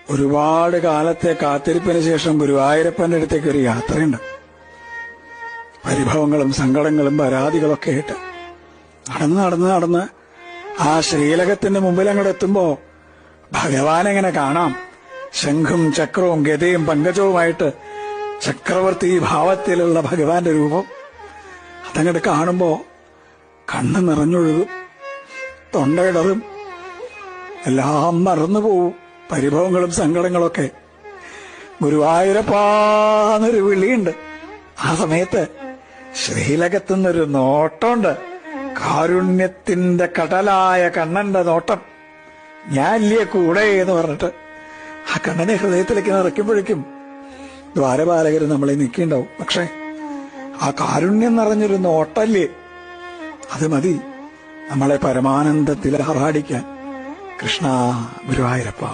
ഒരുപാട് കാലത്തെ കാത്തിരിപ്പിന് ശേഷം ഗുരുവായൂരപ്പന്റെ അടുത്തേക്ക് ഒരു യാത്രയുണ്ട്. പരിഭവങ്ങളും സങ്കടങ്ങളും പരാതികളൊക്കെ ആയിട്ട് നടന്ന് ആ ശ്രീലകത്തിന്റെ മുമ്പിൽ അങ്ങോട്ട് എത്തുമ്പോ ഭഗവാനെങ്ങനെ കാണാം. ശംഖും ചക്രവും ഗദയും പങ്കജവുമായിട്ട് ചക്രവർത്തി ഭാവത്തിലുള്ള ഭഗവാന്റെ രൂപം അതങ്ങോട്ട് കാണുമ്പോ കണ്ണ് നിറഞ്ഞൊഴുകും, തൊണ്ടയിടറും, എല്ലാം മറന്നുപോവും. പരിഭവങ്ങളും സങ്കടങ്ങളൊക്കെ. ഗുരുവായൂരപ്പാന്നൊരു വിളിയുണ്ട്. ആ സമയത്ത് ശ്രീലകത്തുനിന്നൊരു നോട്ടമുണ്ട്. കാരുണ്യത്തിന്റെ കടലായ കണ്ണന്റെ നോട്ടം. ഞാൻ ഇല്ലേ കൂടെ എന്ന് പറഞ്ഞിട്ട് ആ കണ്ണനെ ഹൃദയത്തിലേക്ക് നിറയ്ക്കുമ്പോഴേക്കും ദ്വാരപാലകർ നമ്മളെ നിൽക്കിണ്ടാവും. പക്ഷെ ആ കാരുണ്യം നിറഞ്ഞൊരു നോട്ടല്ലേ, അത് മതി നമ്മളെ പരമാനന്ദത്തിൽ ആറാടിക്കാൻ. കൃഷ്ണ ഗുരുവായൂരപ്പ.